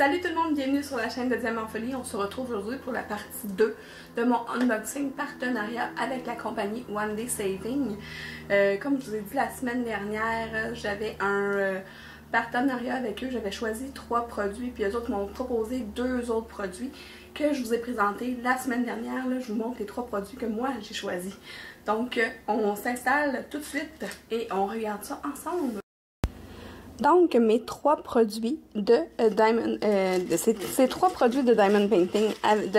Salut tout le monde, bienvenue sur la chaîne de Diamant Folie. On se retrouve aujourd'hui pour la partie 2 de mon unboxing partenariat avec la compagnie One Day Saving. Comme je vous ai dit la semaine dernière, j'avais un partenariat avec eux. J'avais choisi 3 produits, puis eux autres m'ont proposé 2 autres produits que je vous ai présentés la semaine dernière. Là, je vous montre les 3 produits que moi j'ai choisis. Donc, on s'installe tout de suite et on regarde ça ensemble. Donc, mes 3 produits de Diamond, ces 3 produits de Diamond Painting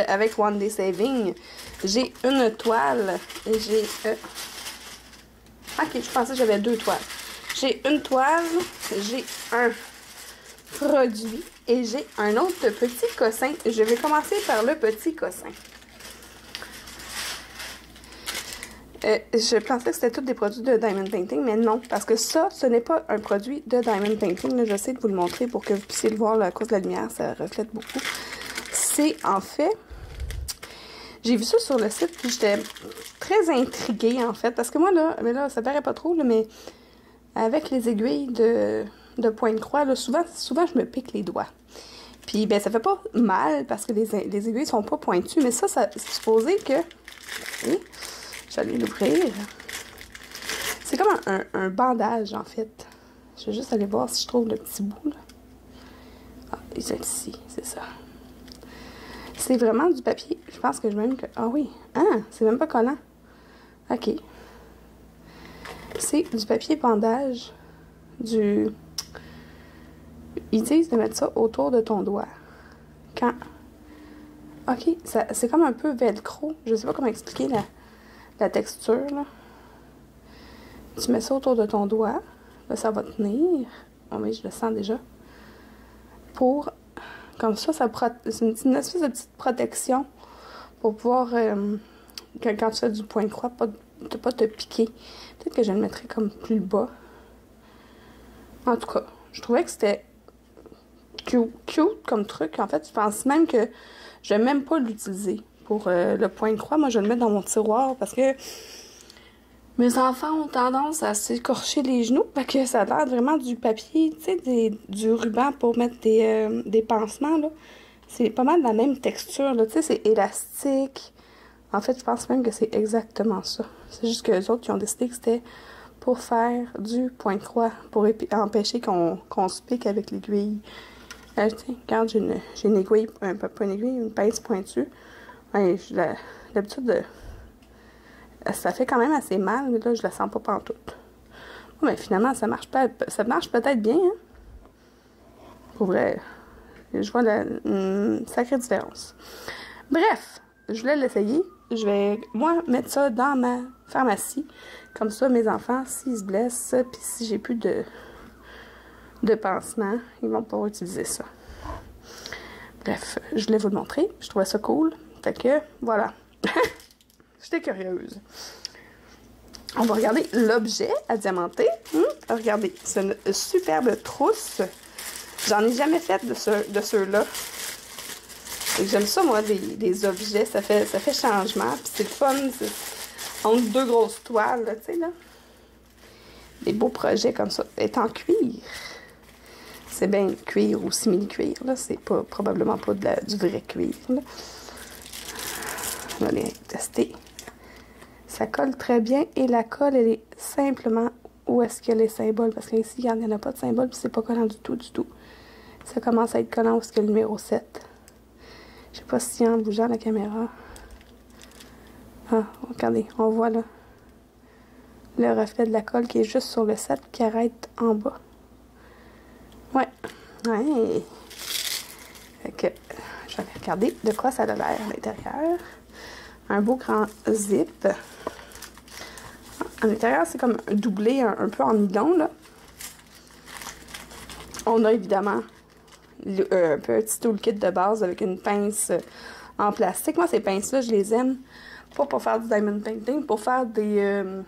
avec One Day Saving, j'ai une toile et j'ai... Ok, je pensais que j'avais 2 toiles. J'ai une toile, j'ai un produit et j'ai un autre petit cossin. Je vais commencer par le petit cossin. Je pensais que c'était tous des produits de Diamond Painting, mais non, parce que ça, ce n'est pas un produit de Diamond Painting. Là, j'essaie de vous le montrer pour que vous puissiez le voir là, à cause de la lumière, ça reflète beaucoup. C'est en fait, j'ai vu ça sur le site, puis j'étais très intriguée en fait, parce que moi là, mais là, ça paraît pas trop, là, mais avec les aiguilles de point de croix, là, souvent je me pique les doigts. Puis ben ça fait pas mal parce que les aiguilles sont pas pointues, mais ça c'est supposé que... Oui, j'allais l'ouvrir. C'est comme un bandage, en fait. Je vais juste aller voir si je trouve le petit bout, là. Ah, ils est ici, c'est ça. C'est vraiment du papier. Je pense que je même que... Ah oui. Ah, c'est même pas collant. OK. C'est du papier bandage. Ils disent de mettre ça autour de ton doigt. Quand... OK, c'est comme un peu velcro. Je sais pas comment expliquer la texture, là. Tu mets ça autour de ton doigt. Là, ça va tenir. Oh, mais je le sens déjà. Pour... Comme ça, c'est une espèce de petite protection pour pouvoir... quand tu fais du point de croix, pas te piquer. Peut-être que je le mettrais comme plus bas. En tout cas, je trouvais que c'était cute comme truc. En fait, je pense même que je vais même pas l'utiliser pour le point de croix. Moi, je vais le mettre dans mon tiroir parce que mes enfants ont tendance à s'écorcher les genoux. Fait que ça a l'air vraiment du papier, tu sais, du ruban pour mettre des pansements, là. C'est pas mal la même texture, là. Tu sais, c'est élastique. En fait, je pense même que c'est exactement ça. C'est juste que les autres qui ont décidé que c'était pour faire du point de croix, pour empêcher qu'on se pique avec l'aiguille. Tiens, regarde, j'ai une aiguille, pas une aiguille, une pince pointue. Ouais, j'ai l'habitude de... Ça fait quand même assez mal, mais là, je la sens pas pantoute. Bon, mais finalement, ça marche peut-être bien, hein? Pour vrai, je vois une sacrée différence. Bref, je voulais l'essayer. Je vais, moi, mettre ça dans ma pharmacie. Comme ça, mes enfants, s'ils se blessent, puis si j'ai plus de pansement, ils vont pouvoir utiliser ça. Bref, je voulais vous le montrer. Je trouvais ça cool. Fait que, voilà. J'étais curieuse. On va regarder l'objet à diamanter. Regardez, c'est une superbe trousse. J'en ai jamais fait de ceux-là. J'aime ça, moi, des objets. Ça fait changement. Puis c'est le fun. Entre 2 grosses toiles, tu sais, là. Des beaux projets comme ça. Elle est en cuir. C'est bien cuir ou simili-cuir, là. C'est probablement pas du vrai cuir, là. On va aller tester. Ça colle très bien et la colle, elle est simplement où est-ce qu'il y a les symboles. Parce qu'ici, il n'y en a pas de symbole, puis c'est pas collant du tout, Ça commence à être collant où est-ce qu'il y a le numéro 7. Je sais pas si en bougeant la caméra. Ah, regardez, on voit là le reflet de la colle qui est juste sur le 7 qui arrête en bas. Ouais. Fait que, je vais regarder de quoi ça a l'air à l'intérieur. Un beau grand zip. À l'intérieur, c'est comme doublé un peu en nylon, là. On a évidemment un petit toolkit de base avec une pince en plastique. Moi, ces pinces-là, je les aime. Pas pour faire du diamond painting, pour faire je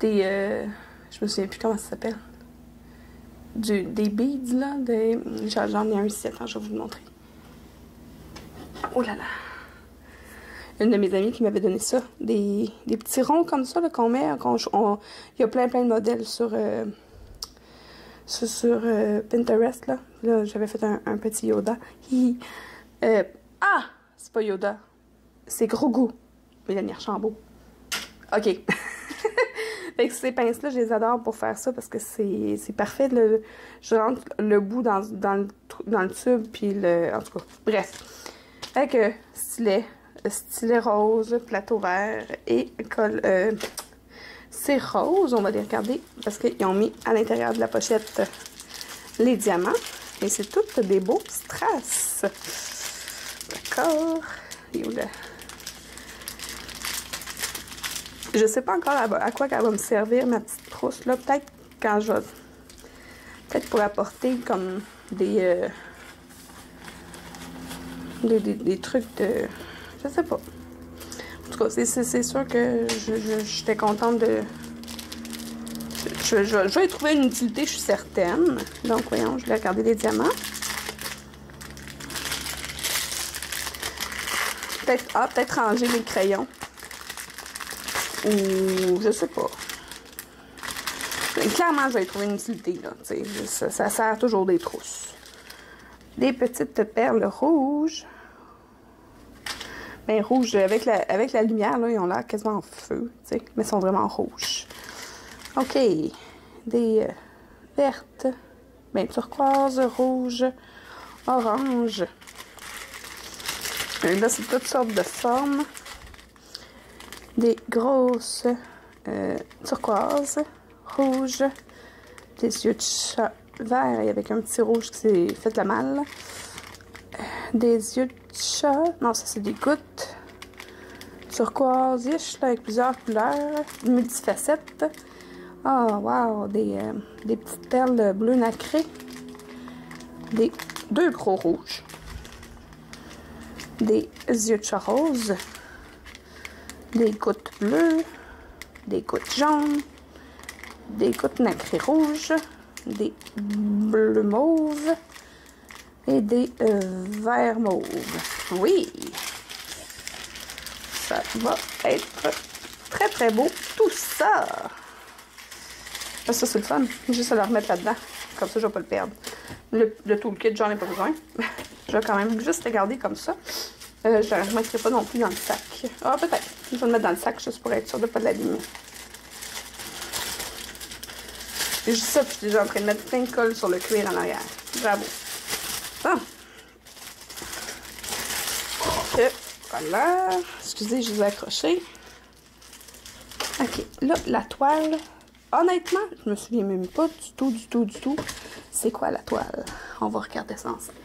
me souviens plus comment ça s'appelle. Des beads, là. J'en ai un ici. Attends, je vais vous le montrer. Oh là là. Une de mes amies qui m'avait donné ça. Des petits ronds comme ça, là, qu'on met. Il y a plein de modèles sur sur Pinterest, là. Là, j'avais fait un petit Yoda. Ah! C'est pas Yoda. C'est Grogu. Mélanie Archambault. OK. Fait que ces pinces-là, je les adore pour faire ça parce que c'est parfait. Je rentre le bout dans le tube, puis en tout cas, bref. Fait que stylet rose, plateau vert et colle... c'est rose, on va les regarder parce qu'ils ont mis à l'intérieur de la pochette les diamants. Et c'est toutes des beaux strass. D'accord. Et où là? Je sais pas encore à quoi elle va me servir, ma petite trousse là. Peut-être quand je vais... Peut-être pour apporter comme des trucs de... Je sais pas. En tout cas, c'est sûr que j'étais contente de... Je vais y trouver une utilité, je suis certaine. Donc, voyons, je vais regarder les diamants. Peut-être ranger les crayons. Ou, je sais pas. Mais clairement, je vais y trouver une utilité, là. Ça sert toujours des trousses. Des petites perles rouges. Ben, rouge, avec la lumière, là, ils ont l'air quasiment en feu, tu sais, mais ils sont vraiment rouges. OK. Des vertes. Ben, turquoise, rouge, orange. Et là, c'est toutes sortes de formes. Des grosses turquoises, rouges, des yeux de chat verts et avec un petit rouge qui s'est fait la malle. Des yeux de chat, non, ça c'est des gouttes turquoise avec plusieurs couleurs, multifacettes. Oh wow, des petites perles bleues nacrées, deux gros rouges, des yeux de chat roses, des gouttes bleues, des gouttes jaunes, des gouttes nacrées rouges, des bleus mauves et des verts mauves. Oui! Ça va être très très beau tout ça! Ça c'est le fun. Juste à le remettre là-dedans. Comme ça, je vais pas le perdre. Le toolkit, j'en ai pas besoin. Je vais quand même juste le garder comme ça. Je ne le mettrai pas non plus dans le sac. Ah, peut-être. Je vais le mettre dans le sac juste pour être sûr de ne pas l'abîmer. J'ai juste ça, puis je suis déjà en train de mettre plein de colle sur le cuir en arrière. Bravo. Ah. Voilà. Excusez, je les ai accrochés. OK. Là, la toile. Honnêtement, je me souviens même pas du tout. C'est quoi la toile? On va regarder ça ensemble.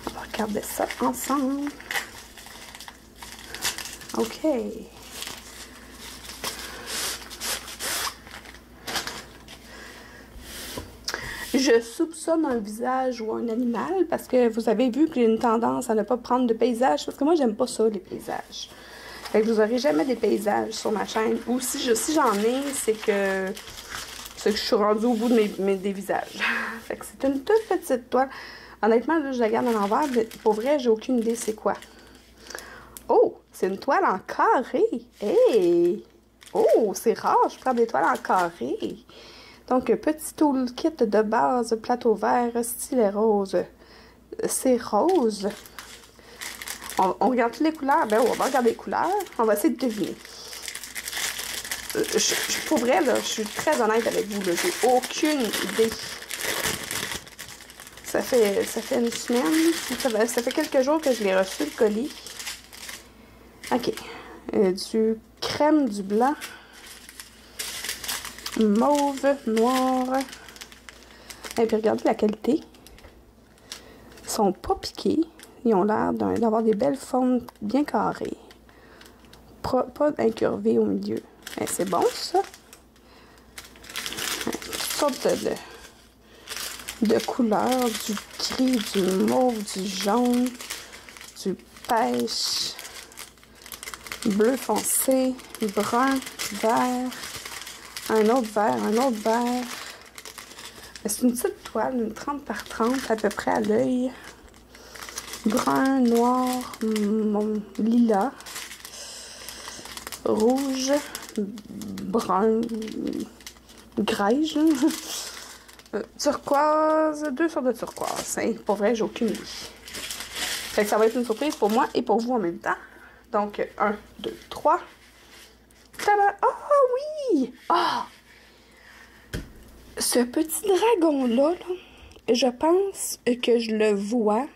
On va regarder ça ensemble. OK. Je soupçonne un visage ou un animal parce que vous avez vu que j'ai une tendance à ne pas prendre de paysages parce que moi, j'aime pas ça, les paysages. Fait que vous n'aurez jamais des paysages sur ma chaîne. Ou si j'en ai, c'est que je suis rendue au bout de des visages. Fait que c'est une toute petite toile. Honnêtement, là, je la garde à l'envers. Pour vrai, j'ai aucune idée c'est quoi. Oh! C'est une toile en carré. Hey! Oh! C'est rare, je prends des toiles en carré. Donc, petit toolkit de base, plateau vert, stylet rose. C'est rose. On regarde toutes les couleurs. Ben, on va regarder les couleurs. On va essayer de deviner. Pour vrai, là, je suis très honnête avec vous. J'ai aucune idée. Ça fait une semaine. Ça fait quelques jours que je l'ai reçu, le colis. OK. Du crème, du blanc. Mauve, noir. Et puis regardez la qualité. Ils sont pas piqués. Ils ont l'air d'avoir des belles formes bien carrées. Pas incurvées au milieu. C'est bon ça. Toutes sortes de couleurs. Du gris, du mauve, du jaune, du pêche, bleu foncé, brun, vert. Un autre vert. C'est une petite toile, une 30 par 30 à peu près à l'œil. Brun, noir, lilas. rouge, brun, grège, turquoise, 2 sortes de turquoise. Hein? Pour vrai, j'ai aucune idée. Fait que ça va être une surprise pour moi et pour vous en même temps. Donc, 1, 2, 3. Tada! Oh oui! Ah! Ce petit dragon-là, je pense que je le vois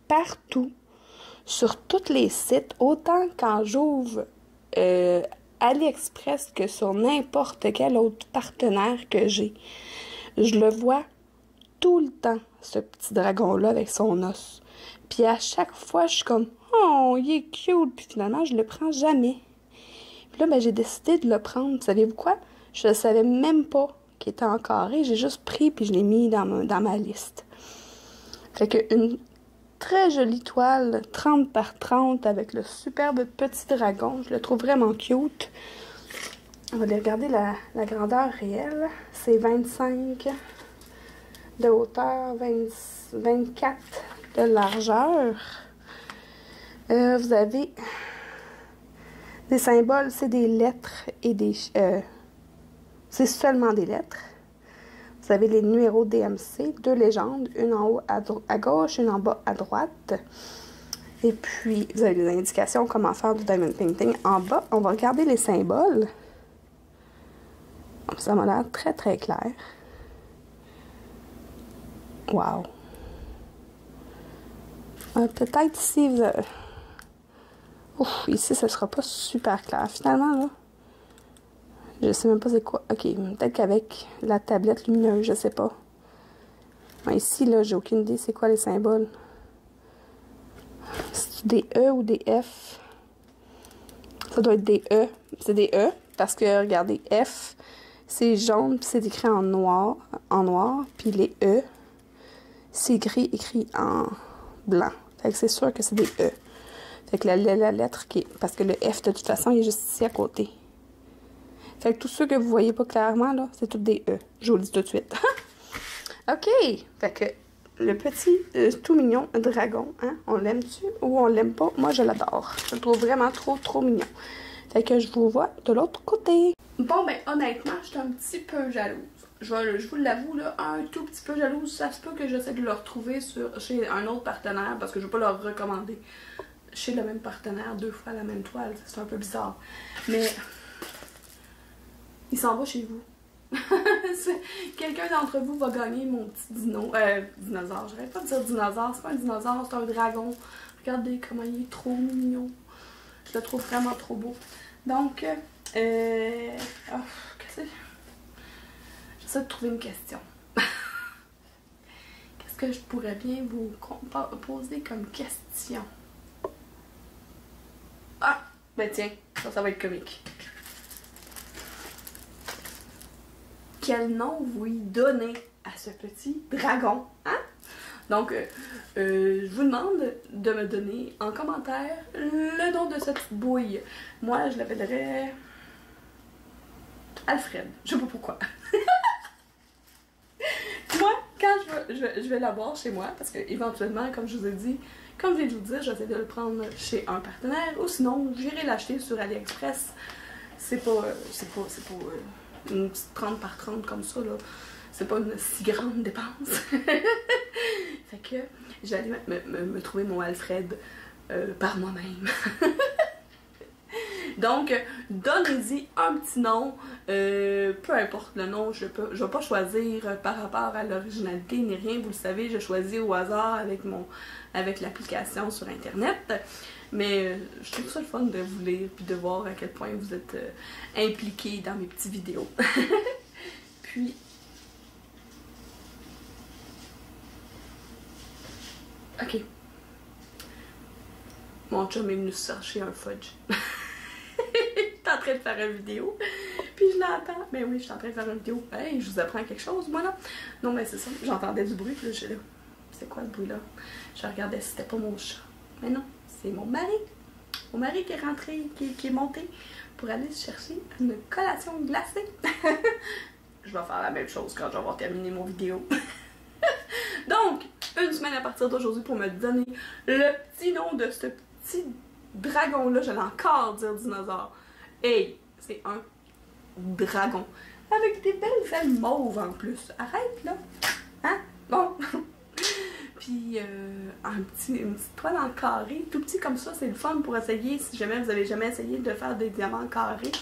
partout, sur tous les sites, autant quand j'ouvre AliExpress que sur n'importe quel autre partenaire que j'ai. Je le vois tout le temps, ce petit dragon-là avec son os. Puis à chaque fois, je suis comme « Oh, il est cute! » Puis finalement, je le prends jamais. Puis là, ben, j'ai décidé de le prendre. Savez-vous quoi? Je ne savais même pas qu'il était en carré. J'ai juste pris puis je l'ai mis dans ma liste. Fait que une très jolie toile, 30 par 30, avec le superbe petit dragon. Je le trouve vraiment cute. On va aller regarder la grandeur réelle. C'est 25 de hauteur, 24 de largeur. Vous avez des symboles, c'est des lettres et des... c'est seulement des lettres. Vous avez les numéros DMC, 2 légendes, une en haut à gauche, une en bas à droite. Et puis, vous avez des indications comment faire du diamond painting en bas. On va regarder les symboles. Ça m'a l'air très très clair. Wow! Peut-être ici, vous avez... Ouf, ici, ça sera pas super clair. Finalement, là, je sais même pas c'est quoi. Ok, peut-être qu'avec la tablette lumineuse, je sais pas. Mais ici, là, j'ai aucune idée c'est quoi les symboles. C'est des E ou des F? Ça doit être des E. C'est des E, parce que, regardez, F, c'est jaune, puis c'est écrit en noir, puis les E, c'est écrit en blanc. Fait que c'est sûr que c'est des E. Fait que la lettre qui est... Parce que le F, de toute façon, il est juste ici à côté. Fait que tous ceux que vous voyez pas clairement, là, c'est tous des E. Je vous le dis tout de suite. OK! Fait que le petit, tout mignon dragon, hein? On l'aime-tu ou on l'aime pas? Moi, je l'adore. Je le trouve vraiment trop mignon. Fait que je vous vois de l'autre côté. Bon, ben, honnêtement, je suis un petit peu jalouse. Je vous l'avoue, là, un tout petit peu jalouse. Ça se peut que j'essaie de le retrouver chez un autre partenaire parce que je ne veux pas leur recommander chez le même partenaire 2 fois la même toile. C'est un peu bizarre. Mais il s'en va chez vous. Quelqu'un d'entre vous va gagner mon petit dinosaure. J'arrête pas de dire dinosaure. C'est pas un dinosaure, c'est un dragon. Regardez comment il est trop mignon. Je le trouve vraiment trop beau. Donc, qu'est-ce que j'essaie de trouver une question. Qu'est-ce que je pourrais bien vous poser comme question? Ah! Ben tiens, ça va être comique. Quel nom vous y donnez à ce petit dragon, hein? Donc, je vous demande de me donner en commentaire le nom de cette petite bouille. Moi, je l'appellerais Alfred. Je sais pas pourquoi. Moi, quand je vais l'avoir chez moi, parce que éventuellement, comme je vous ai dit, comme je viens de vous dire, j'essaie de le prendre chez un partenaire, ou sinon, j'irai l'acheter sur AliExpress. C'est pas une petite 30 par 30 comme ça, là. C'est pas une si grande dépense. Fait que j'allais me trouver mon Alfred par moi-même. Donc, donnez-y un petit nom, peu importe le nom, je vais pas choisir par rapport à l'originalité ni rien, vous le savez, je choisis au hasard avec l'application sur internet, mais je trouve ça le fun de vous lire puis de voir à quel point vous êtes impliqués dans mes petites vidéos. Puis, ok, mon chum est venu chercher un fudge. Je suis en train de faire une vidéo, puis je l'entends. Mais oui, je suis en train de faire une vidéo. Hey, je vous apprends quelque chose, moi, là. Non, mais c'est ça. J'entendais du bruit, puis là, j'étais là. C'est quoi, ce bruit-là? Je regardais si c'était pas mon chat. Mais non, c'est mon mari. Mon mari qui est rentré, qui est monté pour aller chercher une collation glacée. Je vais faire la même chose quand je vais avoir terminé mon vidéo. Donc, une semaine à partir d'aujourd'hui pour me donner le petit nom de ce petit dragon-là. J'allais encore dire dinosaure. Hey, c'est un dragon. Avec des belles ailes mauves en plus. Arrête là. Hein? Bon. Puis une petite toile en carré, tout petit comme ça, c'est le fun pour essayer. Si jamais vous avez jamais essayé de faire des diamants carrés,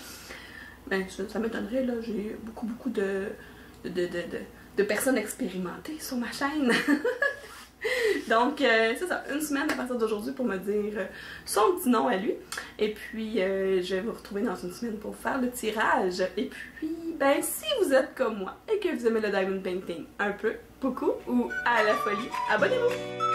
ben ça m'étonnerait, là. J'ai beaucoup de personnes expérimentées sur ma chaîne. Donc, c'est ça, une semaine à partir d'aujourd'hui pour me dire son petit nom à lui. Et puis, je vais vous retrouver dans une semaine pour faire le tirage. Et puis, ben, si vous êtes comme moi et que vous aimez le diamond painting un peu, beaucoup ou à la folie, abonnez-vous!